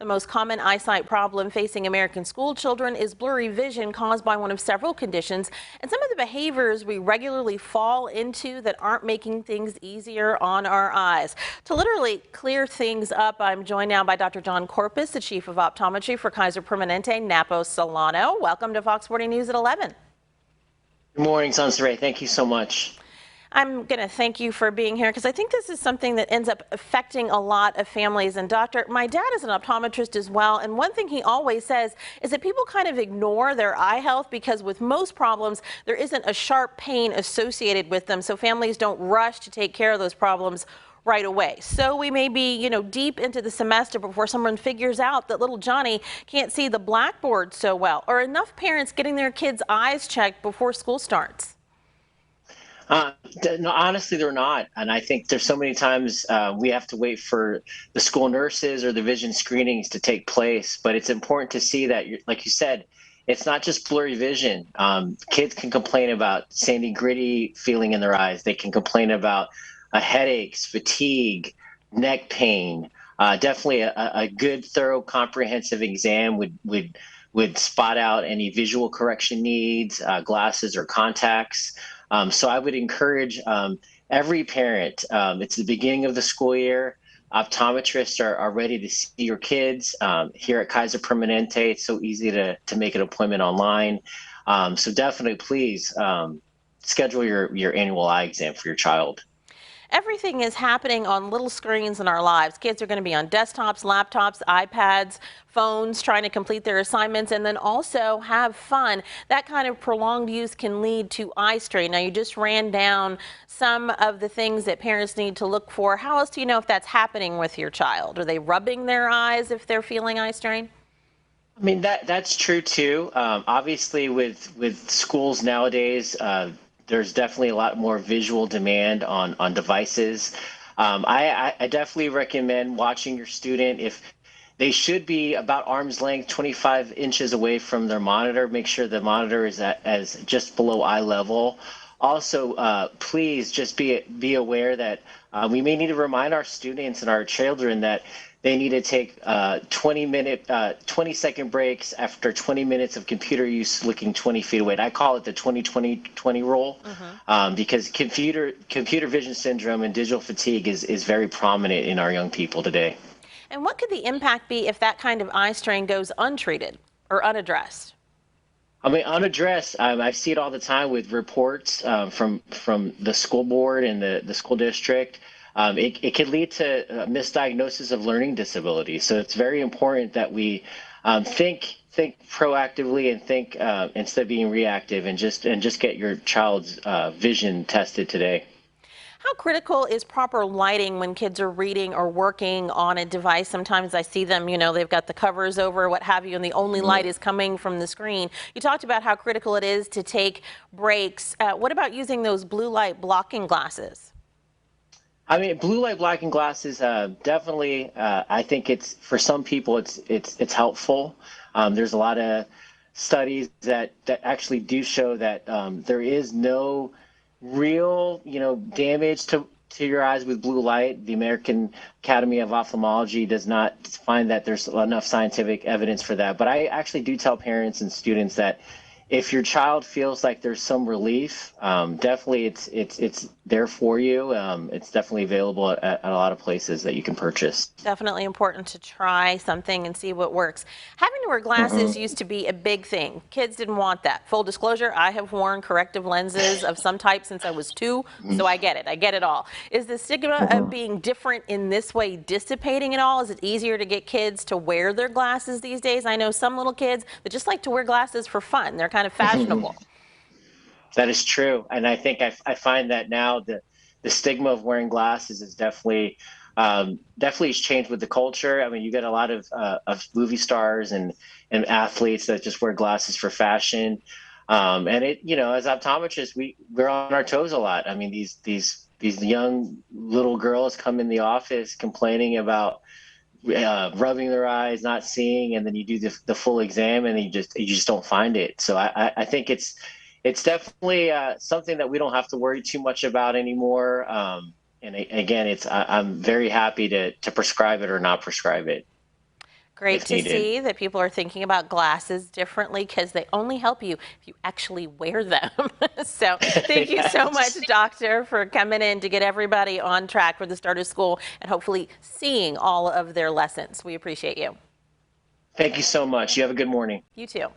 The most common eyesight problem facing American school children is blurry vision caused by one of several conditions, and some of the behaviors we regularly fall into that aren't making things easier on our eyes. To literally clear things up, I'm joined now by Dr. John Corpus, the Chief of Optometry for Kaiser Permanente Napo Solano. Welcome to Fox 40 News at 11. Good morning, Sansere. Thank you so much. I'm going to thank you for being here because I think this is something that ends up affecting a lot of families. And doctor, my dad is an optometrist as well. And one thing he always says is that people kind of ignore their eye health because with most problems, there isn't a sharp pain associated with them. So families don't rush to take care of those problems right away. So we may be, deep into the semester before someone figures out that little Johnny can't see the blackboard so well, or enough parents getting their kids' eyes checked before school starts. No, honestly, they're not. And I think there's so many times we have to wait for the school nurses or the vision screenings to take place. But it's important to see that, like you said, it's not just blurry vision. Kids can complain about sandy, gritty feeling in their eyes. They can complain about headaches, fatigue, neck pain. Definitely a good, thorough, comprehensive exam would spot out any visual correction needs, glasses or contacts. So I would encourage every parent, it's the beginning of the school year. Optometrists are ready to see your kids. Here at Kaiser Permanente, it's so easy to make an appointment online. So definitely, please schedule your annual eye exam for your child. Everything is happening on little screens in our lives. Kids are going to be on desktops, laptops, iPads, phones, trying to complete their assignments and then also have fun. That kind of prolonged use can lead to eye strain. Now, you just ran down some of the things that parents need to look for. How else do you know if that's happening with your child? Are they rubbing their eyes if they're feeling eye strain? I mean, that's true too. Obviously, with schools nowadays, there's definitely a lot more visual demand on devices. I definitely recommend watching your student if they should be about arm's length, 25 inches away from their monitor. Make sure the monitor is as just below eye level. Also, please just be aware that we may need to remind our students and our children that they need to take 20-second breaks after 20 minutes of computer use looking 20 feet away. I call it the 20-20-20 rule because computer vision syndrome and digital fatigue is very prominent in our young people today. And what could the impact be if that kind of eye strain goes untreated or unaddressed? I mean, unaddressed, I see it all the time with reports from the school board and the school district. It could lead to misdiagnosis of learning disability. So it's very important that we think proactively and think instead of being reactive and just get your child's vision tested today. How critical is proper lighting when kids are reading or working on a device? Sometimes I see them, they've got the covers over, what have you, and the only light is coming from the screen. You talked about how critical it is to take breaks. What about using those blue light blocking glasses? I mean, blue light blocking glasses definitely. I think it's for some people it's helpful. There's a lot of studies that actually do show that there is no real, damage to your eyes with blue light. The American Academy of Ophthalmology does not find that there's enough scientific evidence for that. But I actually do tell parents and students that if your child feels like there's some relief, definitely it's there for you. It's definitely available at a lot of places that you can purchase. Definitely important to try something and see what works. Having to wear glasses used to be a big thing. Kids didn't want that. Full disclosure, I have worn corrective lenses of some type since I was 2, so I get it. I get it all. Is the stigma of being different in this way dissipating at all? Is it easier to get kids to wear their glasses these days? I know some little kids that just like to wear glasses for fun. They're kind of fashionable. That is true, and I think I find that now the stigma of wearing glasses is definitely has changed with the culture. I mean, you get a lot of movie stars and athletes that just wear glasses for fashion, and as optometrists we're on our toes a lot. I memean, these young little girls come in the office complaining about rubbing their eyes, not seeing, and then you do the full exam and you just don't find it. So I think it's definitely something that we don't have to worry too much about anymore. Again, I'm very happy to prescribe it or not prescribe it. Great if to needed. see that people are thinking about glasses differently because they only help you if you actually wear them. So thank you so much, Yes. Doctor, for coming in to get everybody on track for the start of school and hopefully seeing all of their lessons. We appreciate you. Thank you so much. You have a good morning. You too.